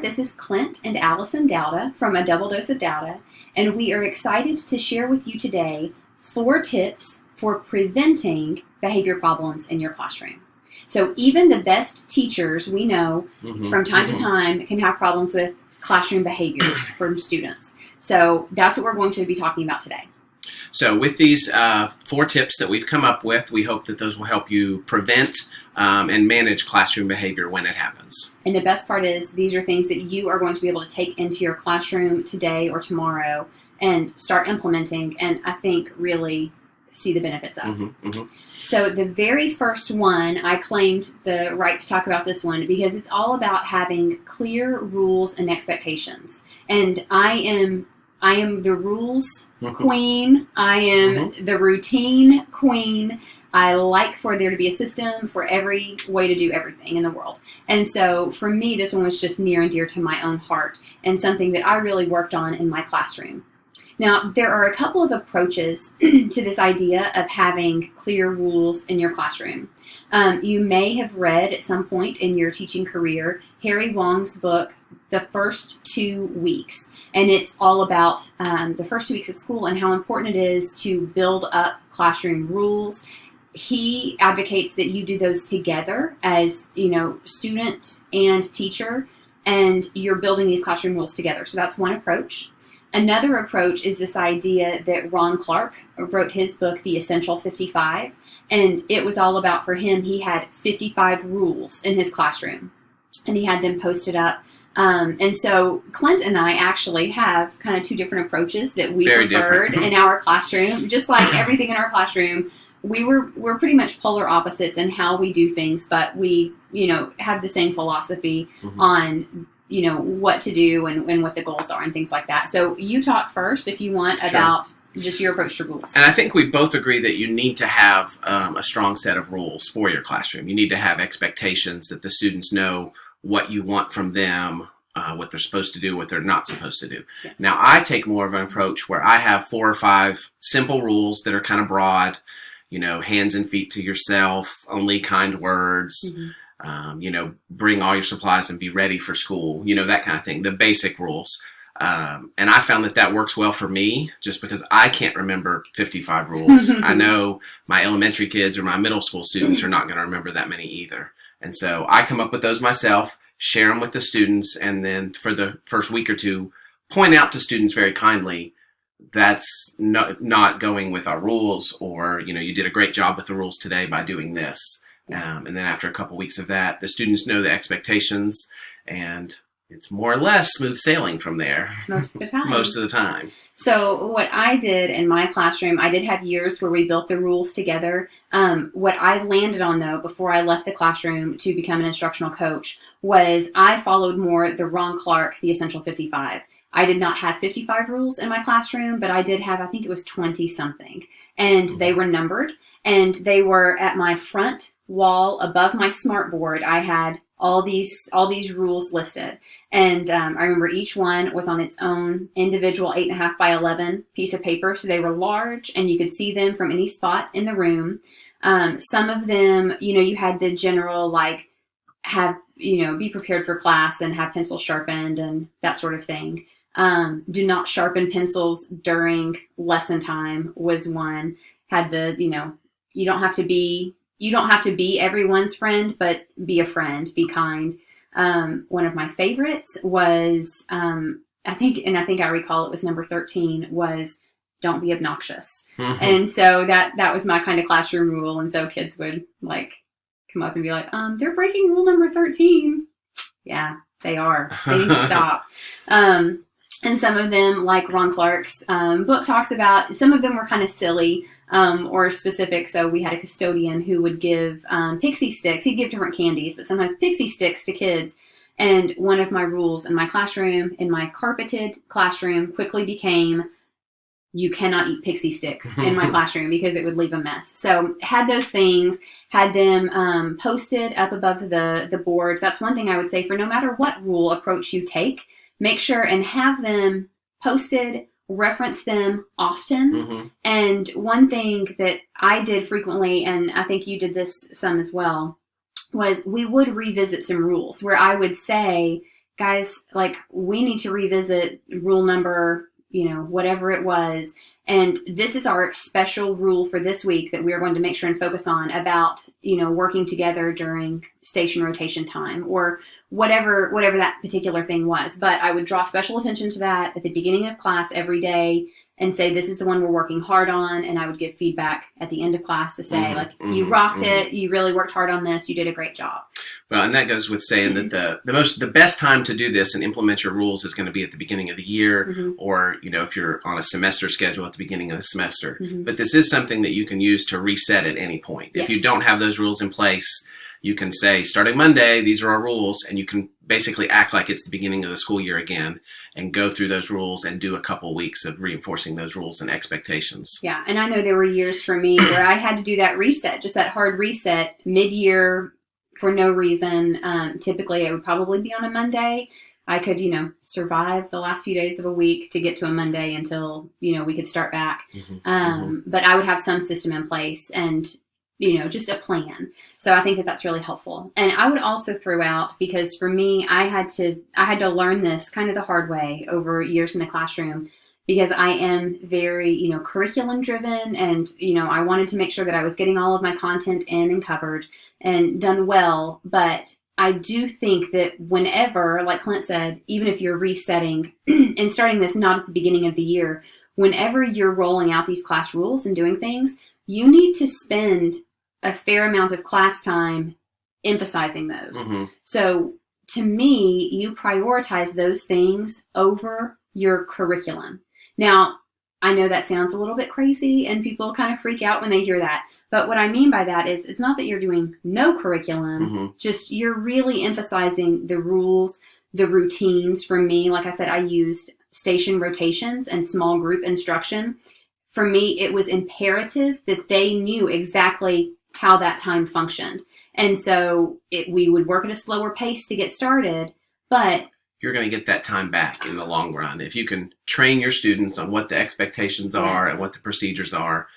there. This is Clint and Allison Dowda from A Double Dose of Dowda, and we are excited to share with you today 4 tips for preventing behavior problems in your classroom. So even the best teachers we know from time to time can have problems with classroom behaviors from students. So that's what we're going to be talking about today. So with these 4 tips that we've come up with, we hope that those will help you prevent and manage classroom behavior when it happens. And the best part is these are things that you are going to be able to take into your classroom today or tomorrow and start implementing, and I think really see the benefits of. So the very first one, I claimed the right to talk about this one because it's all about having clear rules and expectations. And I am the rules queen. I am the routine queen. I like for there to be a system for every way to do everything in the world. And so for me, this one was just near and dear to my own heart and something that I really worked on in my classroom. Now, there are a couple of approaches to this idea of having clear rules in your classroom. You may have read at some point in your teaching career Harry Wong's book, The First 2 Weeks. And it's all about the first 2 weeks of school and how important it is to build up classroom rules. He advocates that you do those together as, student and teacher, and you're building these classroom rules together. So that's one approach. Another approach is this idea that Ron Clark wrote his book, The Essential 55, and it was all about, for him, he had 55 rules in his classroom, and he had them posted up. And so Clint and I actually have kind of 2 different approaches that we preferred in our classroom. Just like everything in our classroom, we're pretty much polar opposites in how we do things, but we, have the same philosophy on, what to do and what the goals are and things like that. So you talk first, if you want, about just your approach to rules. And I think we both agree that you need to have a strong set of rules for your classroom. You need to have expectations that the students know what you want from them, what they're supposed to do, what they're not supposed to do. Yes. Now, I take more of an approach where I have 4 or 5 simple rules that are kind of broad, hands and feet to yourself, only kind words, bring all your supplies and be ready for school, that kind of thing, the basic rules. And I found that works well for me just because I can't remember 55 rules. I know my elementary kids or my middle school students are not going to remember that many either. And so I come up with those myself, share them with the students, and then for the first week or 2, point out to students very kindly, that's not going with our rules, or, you did a great job with the rules today by doing this. And then after a couple weeks of that, the students know the expectations, and it's more or less smooth sailing from there. Most of the time. Most of the time. So what I did in my classroom, I did have years where we built the rules together. What I landed on, though, before I left the classroom to become an instructional coach, was I followed more the Ron Clark, The Essential 55. I did not have 55 rules in my classroom, but I did have, I think it was 20-something. And they were numbered, and they were at my front wall above my smartboard. I had all these rules listed. And I remember each one was on its own individual 8.5 by 11 piece of paper. So they were large and you could see them from any spot in the room. Some of them, you had the general, be prepared for class and have pencils sharpened and that sort of thing. Do not sharpen pencils during lesson time was one. Had the, you don't have to be everyone's friend, but be a friend, be kind. One of my favorites was, I think I recall it was number 13, was don't be obnoxious. And so that was my kind of classroom rule. And so kids would come up and be like, they're breaking rule number 13. Yeah, they are. They need to stop. And some of them, like Ron Clark's book talks about, some of them were kind of silly or specific. So we had a custodian who would give pixie sticks. He'd give different candies, but sometimes pixie sticks to kids. And one of my rules in my classroom, in my carpeted classroom, quickly became, you cannot eat pixie sticks in my classroom because it would leave a mess. So had those things, had them posted up above the board. That's one thing I would say for no matter what rule approach you take, make sure and have them posted, reference them often. And one thing that I did frequently, and I think you did this some as well, was we would revisit some rules where I would say, guys, like, we need to revisit rule number, whatever it was. And this is our special rule for this week that we're going to make sure and focus on about, working together during station rotation time, or whatever that particular thing was. But I would draw special attention to that at the beginning of class every day and say, this is the one we're working hard on. And I would give feedback at the end of class to say, you rocked it. You really worked hard on this. You did a great job. Well, and that goes with saying that the best time to do this and implement your rules is going to be at the beginning of the year, or, if you're on a semester schedule at the beginning of the semester. But this is something that you can use to reset at any point. Yes. If you don't have those rules in place, you can say, starting Monday, these are our rules, and you can basically act like it's the beginning of the school year again and go through those rules and do a couple weeks of reinforcing those rules and expectations. Yeah, and I know there were years for me where I had to do that reset, just that hard reset mid-year for no reason. Typically, it would probably be on a Monday. I could, survive the last few days of a week to get to a Monday until, we could start back. But I would have some system in place and just a plan. So I think that that's really helpful. And I would also throw out, because for me, I had to learn this kind of the hard way over years in the classroom, because I am very, curriculum driven, and, I wanted to make sure that I was getting all of my content in and covered and done well. But I do think that whenever, like Clint said, even if you're resetting and starting this not at the beginning of the year, whenever you're rolling out these class rules and doing things, you need to spend a fair amount of class time emphasizing those. So to me, you prioritize those things over your curriculum. Now, I know that sounds a little bit crazy and people kind of freak out when they hear that. But what I mean by that is, it's not that you're doing no curriculum, just you're really emphasizing the rules, the routines. For me, like I said, I used station rotations and small group instruction. For me, it was imperative that they knew exactly how that time functioned. And so we would work at a slower pace to get started, but you're going to get that time back in the long run. If you can train your students on what the expectations are and what the procedures are,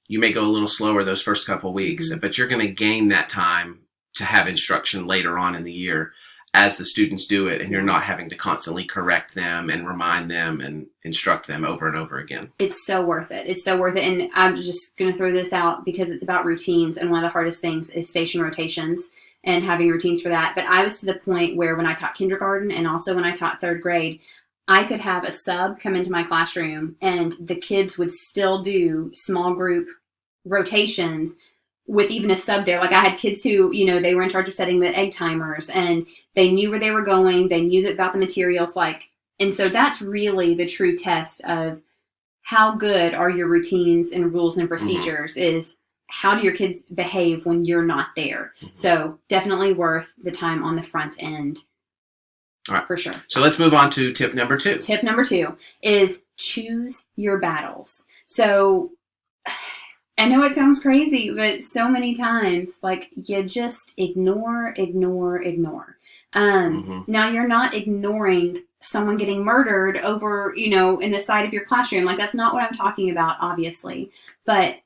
you may go a little slower those first couple of weeks, but you're going to gain that time to have instruction later on in the year as the students do it, and you're not having to constantly correct them and remind them and instruct them over and over again. It's so worth it. It's so worth it. And I'm just going to throw this out because it's about routines, and one of the hardest things is station rotations and having routines for that. But I was to the point where when I taught kindergarten and also when I taught third grade, I could have a sub come into my classroom and the kids would still do small group rotations with even a sub there. Like, I had kids who, they were in charge of setting the egg timers, and they knew where they were going. They knew about the materials. And so that's really the true test of how good are your routines and rules and procedures, is how do your kids behave when you're not there? So definitely worth the time on the front end. All right. For sure. So let's move on to tip number 2. Tip number 2 is choose your battles. So I know it sounds crazy, but so many times, you just ignore. Now, you're not ignoring someone getting murdered over, in the side of your classroom. That's not what I'm talking about, obviously. But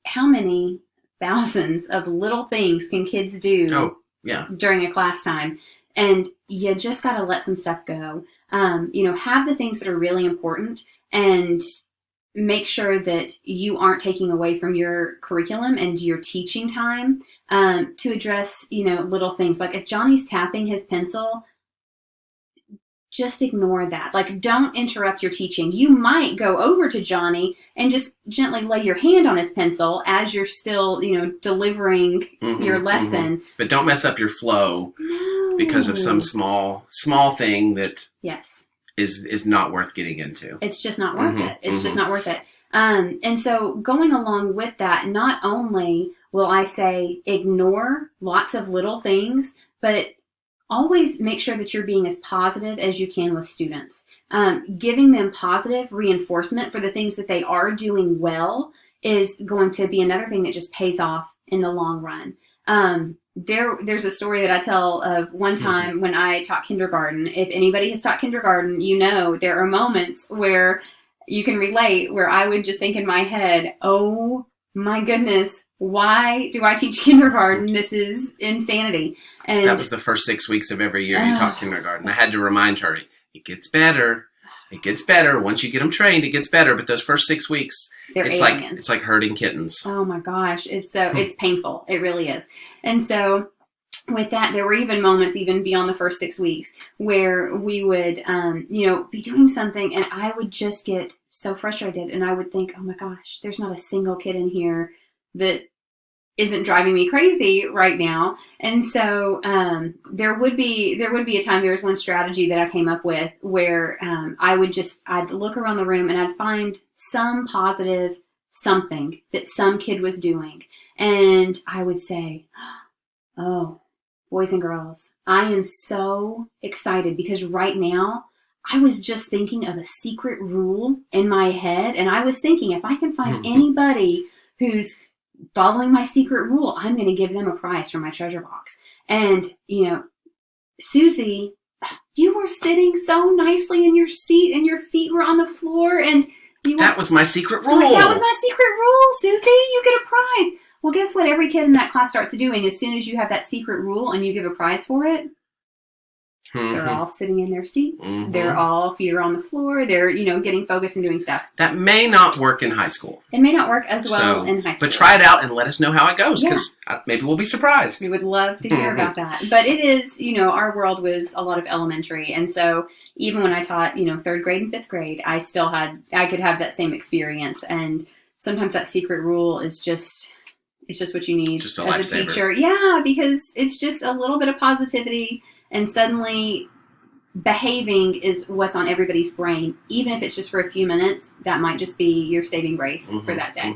how many thousands of little things can kids do during a class time? And you just got to let some stuff go. Have the things that are really important, and make sure that you aren't taking away from your curriculum and your teaching time to address, little things. Like, if Johnny's tapping his pencil, just ignore that. Don't interrupt your teaching. You might go over to Johnny and just gently lay your hand on his pencil as you're still, delivering your lesson. But don't mess up your flow because of some small thing that is not worth getting into. It's just not worth it. It's just not worth it. And so going along with that, not only will I say ignore lots of little things, but always make sure that you're being as positive as you can with students. Giving them positive reinforcement for the things that they are doing well is going to be another thing that just pays off in the long run. There's a story that I tell of one time when I taught kindergarten. If anybody has taught kindergarten, there are moments where you can relate, where I would just think in my head, oh my goodness, why do I teach kindergarten? This is insanity. And that was the first 6 weeks of every year you taught kindergarten. I had to remind her, it gets better. It gets better. Once you get them trained, it gets better. But those first 6 weeks, it's like herding kittens. Oh my gosh. It's painful. It really is. And so with that, there were even moments, even beyond the first 6 weeks, where we would, be doing something and I would just get so frustrated and I would think, oh my gosh, there's not a single kid in here that isn't driving me crazy right now. And so there would be a time, there was one strategy that I came up with where I'd look around the room and I'd find some positive something that some kid was doing. And I would say, oh, boys and girls, I am so excited because right now I was just thinking of a secret rule in my head. And I was thinking, if I can find anybody who's following my secret rule, I'm going to give them a prize for my treasure box. And, Susie, you were sitting so nicely in your seat and your feet were on the floor and that was my secret rule. That was my secret rule, Susie. You get a prize. Well, guess what every kid in that class starts doing as soon as you have that secret rule and you give a prize for it? They're all sitting in their seats. They're all feet are on the floor. They're, getting focused and doing stuff. That may not work in high school. It may not work as well in high school. But try it out and let us know how it goes because maybe we'll be surprised. We would love to hear about that. But it is, our world was a lot of elementary. And so even when I taught, 3rd grade and 5th grade, I could have that same experience. And sometimes that secret rule is just... It's just what you need just a as a teacher. Yeah, because it's just a little bit of positivity and suddenly behaving is what's on everybody's brain. Even if it's just for a few minutes, that might just be your saving grace for that day.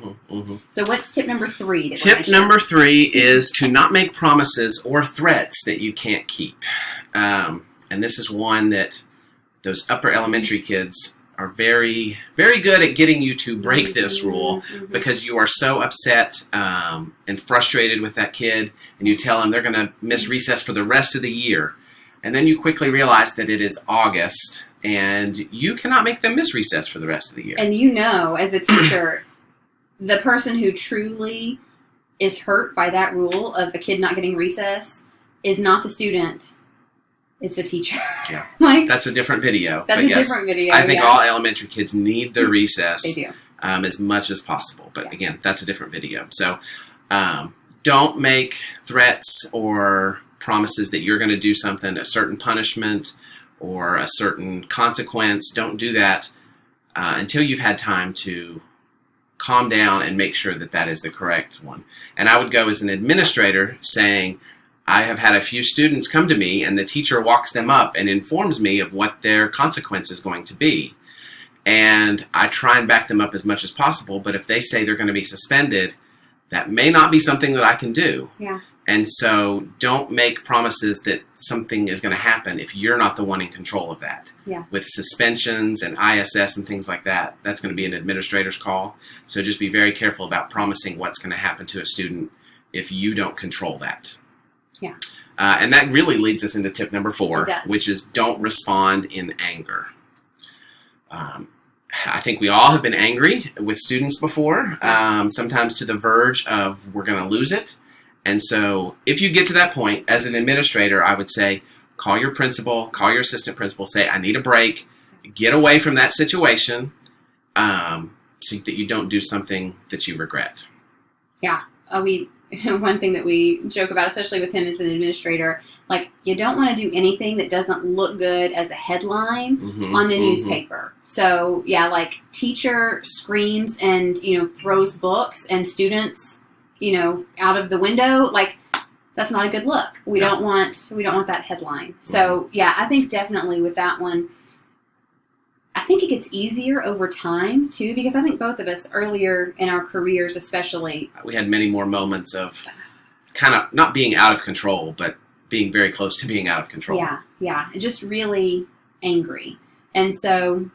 So what's tip number 3? Tip number 3 is to not make promises or threats that you can't keep. And this is one that those upper elementary kids are very, very good at getting you to break this rule because you are so upset and frustrated with that kid and you tell them they're going to miss recess for the rest of the year. And then you quickly realize that it is August and you cannot make them miss recess for the rest of the year. And as a teacher, the person who truly is hurt by that rule of a kid not getting recess is not the student. It's the teacher. Yeah. That's a different video. That's a different video. I think all elementary kids need the recess they do. As much as possible. But again, that's a different video. So don't make threats or promises that you're going to do something, a certain punishment or a certain consequence. Don't do that until you've had time to calm down and make sure that that is the correct one. And I would go as an administrator saying, I have had a few students come to me and the teacher walks them up and informs me of what their consequence is going to be. And I try and back them up as much as possible, but if they say they're going to be suspended, that may not be something that I can do. Yeah. And so don't make promises that something is going to happen if you're not the one in control of that. Yeah. With suspensions and ISS and things like that, that's going to be an administrator's call. So just be very careful about promising what's going to happen to a student if you don't control that. Yeah. And that really leads us into tip number 4, which is don't respond in anger. I think we all have been angry with students before, sometimes to the verge of we're going to lose it. And so if you get to that point, as an administrator, I would say, call your principal, call your assistant principal, say, I need a break, get away from that situation so that you don't do something that you regret. Yeah. One thing that we joke about, especially with him as an administrator, like you don't want to do anything that doesn't look good as a headline on the newspaper. So yeah, like teacher screams and, throws books and students, out of the window, like that's not a good look. We don't want that headline. So yeah, I think definitely with that one, I think it gets easier over time too, because I think both of us earlier in our careers, especially, we had many more moments of kind of not being out of control, but being very close to being out of control. Yeah. Just really angry. And so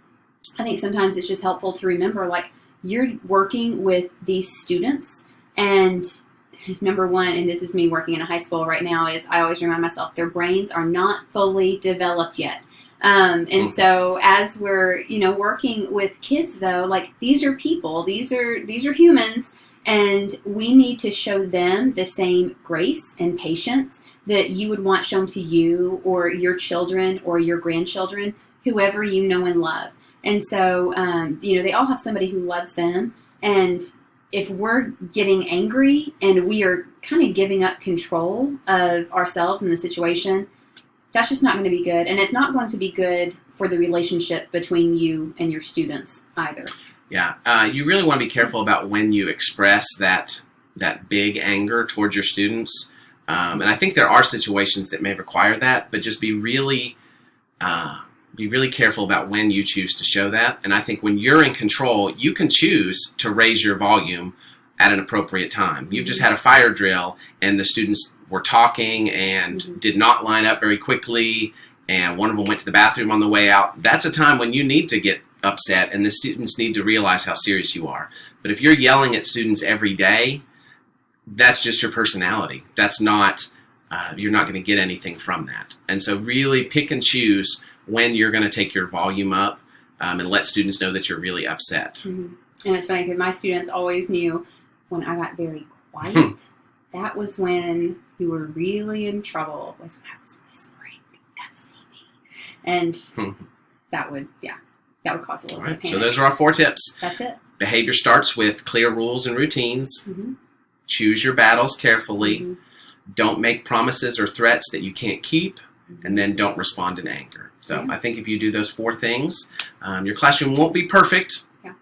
I think sometimes it's just helpful to remember, like, you're working with these students, and number one, and this is me working in a high school right now, is I always remind myself their brains are not fully developed yet. And so as we're, working with kids though, like these are people, these are humans, And we need to show them the same grace and patience that you would want shown to you or your children or your grandchildren, whoever you know and love. And so, they all have somebody who loves them. And if we're getting angry and we are kind of giving up control of ourselves in the situation, that's just not going to be good. And it's not going to be good for the relationship between you and your students either. Yeah, you really want to be careful about when you express that big anger towards your students. And I think there are situations that may require that, but just be really careful about when you choose to show that. And I think when you're in control, you can choose to raise your volume at an appropriate time. You've just had a fire drill and the students were talking and did not line up very quickly, and one of them went to the bathroom on the way out. That's a time when you need to get upset, and the students need to realize how serious you are. But if you're yelling at students every day, that's just your personality. That's not, you're not going to get anything from that. And so really pick and choose when you're going to take your volume up and let students know that you're really upset. Mm-hmm. And it's funny because my students always knew when I got very quiet, that was when you were really in trouble, was when I was whispering, "Come see me." And that would cause a little bit of panic. So those are our 4 tips. That's it. Behavior starts with clear rules and routines. Choose your battles carefully. Don't make promises or threats that you can't keep. And then don't respond in anger. So I think if you do those 4 things, your classroom won't be perfect. Yeah.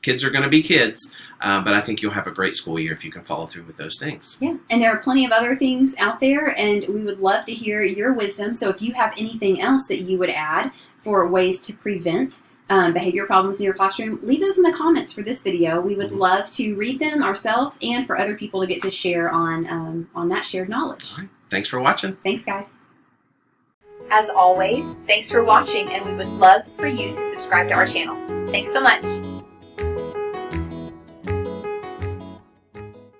Kids are going to be kids. But I think you'll have a great school year if you can follow through with those things. Yeah, and there are plenty of other things out there, and we would love to hear your wisdom. So if you have anything else that you would add for ways to prevent behavior problems in your classroom, leave those in the comments for this video. We would love to read them ourselves and for other people to get to share on that shared knowledge. All right. Thanks for watching. Thanks, guys. As always, thanks for watching, and we would love for you to subscribe to our channel. Thanks so much.